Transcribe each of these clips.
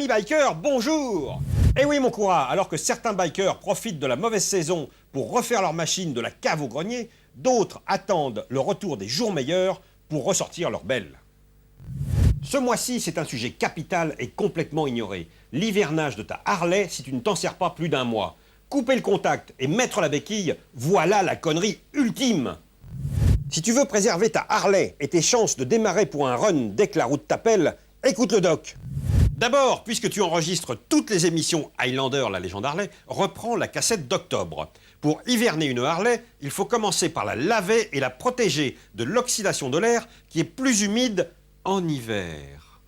Amis bikers, bonjour! Eh oui mon courant, alors que certains bikers profitent de la mauvaise saison pour refaire leur machine de la cave au grenier, d'autres attendent le retour des jours meilleurs pour ressortir leur belle. Ce mois-ci, c'est un sujet capital et complètement ignoré. L'hivernage de ta Harley si tu ne t'en sers pas plus d'un mois. Couper le contact et mettre la béquille, voilà la connerie ultime! Si tu veux préserver ta Harley et tes chances de démarrer pour un run dès que la route t'appelle, écoute le doc. D'abord, puisque tu enregistres toutes les émissions Highlander, la légende Harley, reprends la cassette d'octobre. Pour hiverner une Harley, il faut commencer par la laver et la protéger de l'oxydation de l'air qui est plus humide en hiver.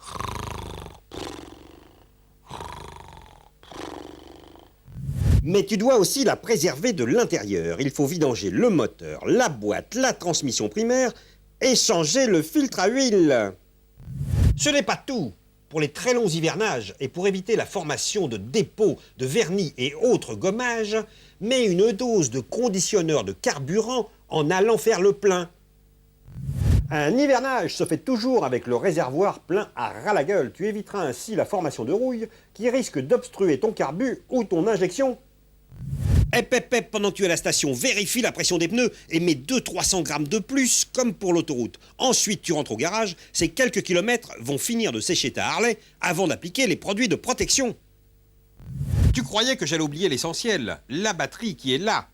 Mais tu dois aussi la préserver de l'intérieur. Il faut vidanger le moteur, la boîte, la transmission primaire et changer le filtre à huile. Ce n'est pas tout. Pour les très longs hivernages et pour éviter la formation de dépôts de vernis et autres gommages, mets une dose de conditionneur de carburant en allant faire le plein. Un hivernage se fait toujours avec le réservoir plein à ras la gueule. Tu éviteras ainsi la formation de rouille qui risque d'obstruer ton carbu ou ton injection. Pendant que tu es à la station, vérifie la pression des pneus et mets 200-300 grammes de plus, comme pour l'autoroute. Ensuite, tu rentres au garage, ces quelques kilomètres vont finir de sécher ta Harley avant d'appliquer les produits de protection. Tu croyais que j'allais oublier l'essentiel, la batterie qui est là.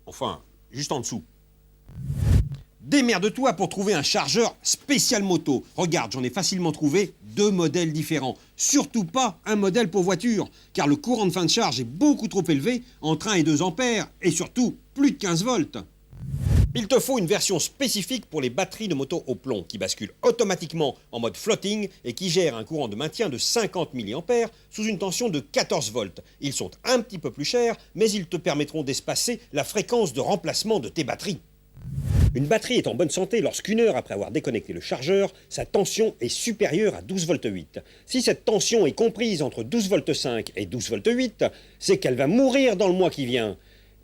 Enfin, juste en dessous. Démerde-toi pour trouver un chargeur spécial moto. Regarde, j'en ai facilement trouvé 2 modèles différents. Surtout pas un modèle pour voiture, car le courant de fin de charge est beaucoup trop élevé, entre 1 et 2 ampères, et surtout plus de 15 volts. Il te faut une version spécifique pour les batteries de moto au plomb, qui basculent automatiquement en mode floating et qui gèrent un courant de maintien de 50 mA sous une tension de 14 volts. Ils sont un petit peu plus chers, mais ils te permettront d'espacer la fréquence de remplacement de tes batteries. Une batterie est en bonne santé lorsqu'une heure après avoir déconnecté le chargeur, sa tension est supérieure à 12,8 volts. Si cette tension est comprise entre 12,5 volts et 12,8 volts, c'est qu'elle va mourir dans le mois qui vient.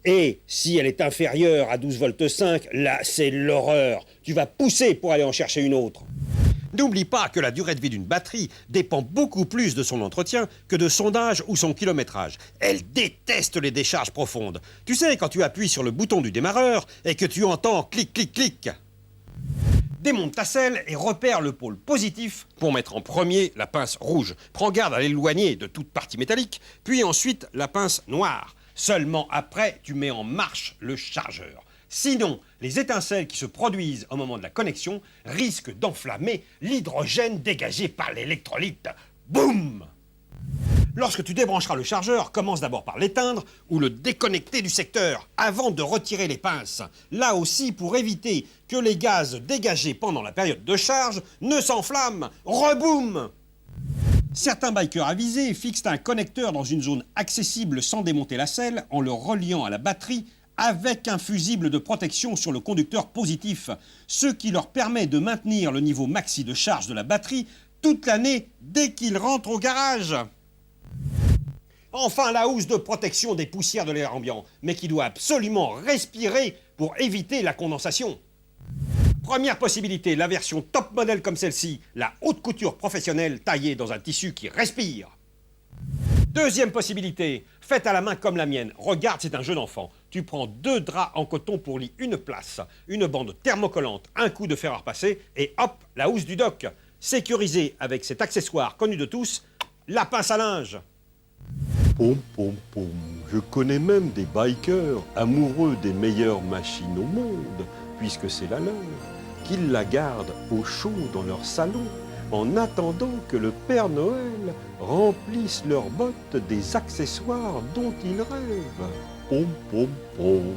Et si elle est inférieure à 12,5 volts, là c'est l'horreur. Tu vas pousser pour aller en chercher une autre. N'oublie pas que la durée de vie d'une batterie dépend beaucoup plus de son entretien que de son âge ou son kilométrage. Elle déteste les décharges profondes. Tu sais, quand tu appuies sur le bouton du démarreur et que tu entends clic, clic, clic. Démonte ta selle et repère le pôle positif pour mettre en premier la pince rouge. Prends garde à l'éloigner de toute partie métallique, puis ensuite la pince noire. Seulement après, tu mets en marche le chargeur. Sinon, les étincelles qui se produisent au moment de la connexion risquent d'enflammer l'hydrogène dégagé par l'électrolyte. Boum! Lorsque tu débrancheras le chargeur, commence d'abord par l'éteindre ou le déconnecter du secteur avant de retirer les pinces. Là aussi, pour éviter que les gaz dégagés pendant la période de charge ne s'enflamment. Reboum! Certains bikers avisés fixent un connecteur dans une zone accessible sans démonter la selle en le reliant à la batterie avec un fusible de protection sur le conducteur positif, ce qui leur permet de maintenir le niveau maxi de charge de la batterie toute l'année dès qu'ils rentrent au garage. Enfin, la housse de protection des poussières de l'air ambiant, mais qui doit absolument respirer pour éviter la condensation. Première possibilité, la version top modèle comme celle-ci, la haute couture professionnelle taillée dans un tissu qui respire. Deuxième possibilité, faite à la main comme la mienne. Regarde, c'est un jeu d'enfant. Tu prends 2 draps en coton pour lit une place, une bande thermocollante, un coup de fer à repasser et hop, la housse du doc. Sécurisé avec cet accessoire connu de tous, la pince à linge. Pom pom pom, je connais même des bikers amoureux des meilleures machines au monde, puisque c'est la leur, qu'ils la gardent au chaud dans leur salon, en attendant que le Père Noël remplisse leurs bottes des accessoires dont ils rêvent. Pom pom pom.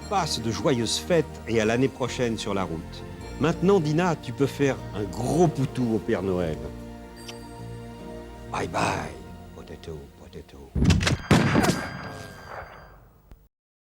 Passe de joyeuses fêtes et à l'année prochaine sur la route. Maintenant, Dina, tu peux faire un gros poutou au Père Noël. Bye bye, potato, potato.